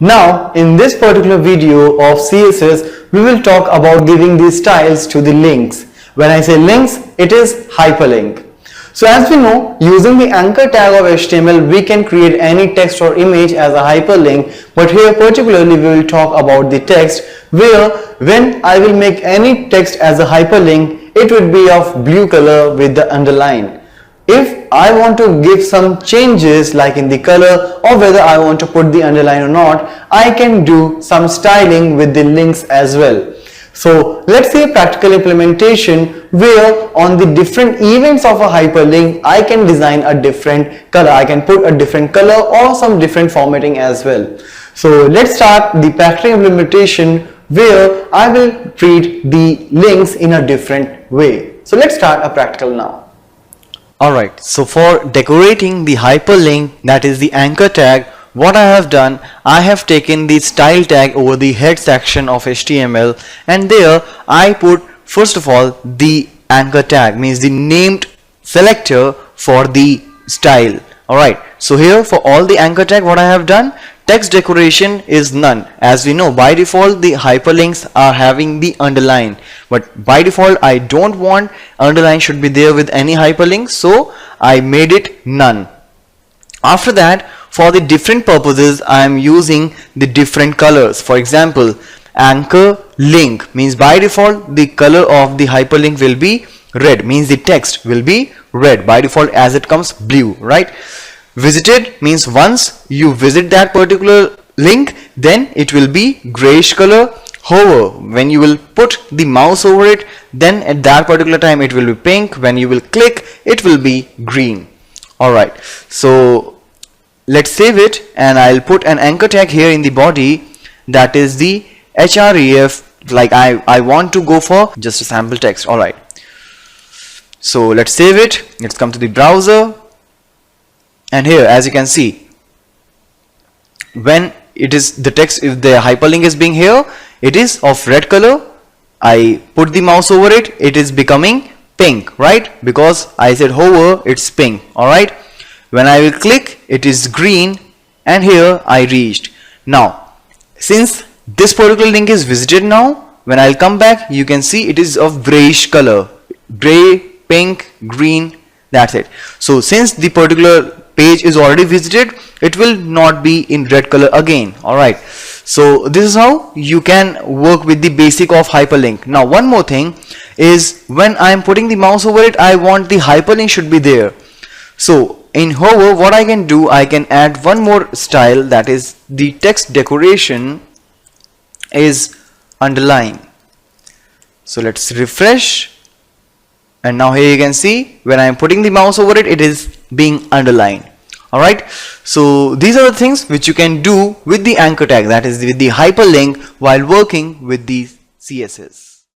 Now in this particular video of CSS, we will talk about giving these styles to the links. When I say links, it is hyperlink. So as we know, using the anchor tag of HTML, we can create any text or image as a hyperlink, but here particularly we will talk about the text, where when I will make any text as a hyperlink, it would be of blue color with the underline. If I want to give some changes like in the color or whether I want to put the underline or not, I can do some styling with the links as well. So let's see a practical implementation where on the different events of a hyperlink, I can design a different color. I can put a different color or some different formatting as well. So let's start the practical implementation where I will treat the links in a different way. So let's start a practical now. Alright, so for decorating the hyperlink, that is the anchor tag, what I have done, I have taken the style tag over the head section of HTML, and there I put first of all the anchor tag, means the named selector for the style. Alright, so here for all the anchor tag, what I have done, text decoration is none. As we know, by default the hyperlinks are having the underline, but by default I don't want underline should be there with any hyperlink, so I made it none. After that, for the different purposes, I am using the different colors. For example, anchor link means by default the color of the hyperlink will be red, means the text will be red by default as it comes blue, right? Visited means once you visit that particular link, then it will be grayish color. However, when you will put the mouse over it, then at that particular time it will be pink. When you will click, it will be green. Alright, so let's save it, and I'll put an anchor tag here in the body, that is the href, like I want to go for just a sample text. Alright, so let's save it. Let's come to the browser, and here as you can see, when it is the text, if the hyperlink is being here, it is of red color. I put the mouse over it, it is becoming pink, right? Because I said hover, it's pink. Alright, when I will click, it is green, and here I reached. Now since this particular link is visited, now when I'll come back, you can see it is of grayish color, gray, pink, green, that's it. So since the particular page is already visited, it will not be in red color again. Alright, so this is how you can work with the basic of hyperlink. Now one more thing is, when I am putting the mouse over it, I want the hyperlink should be there. So in hover, what I can do, I can add one more style, that is the text decoration is underline. So let's refresh, and now here you can see when I am putting the mouse over it, it is being underlined. Alright, so these are the things which you can do with the anchor tag, that is with the hyperlink, while working with the CSS.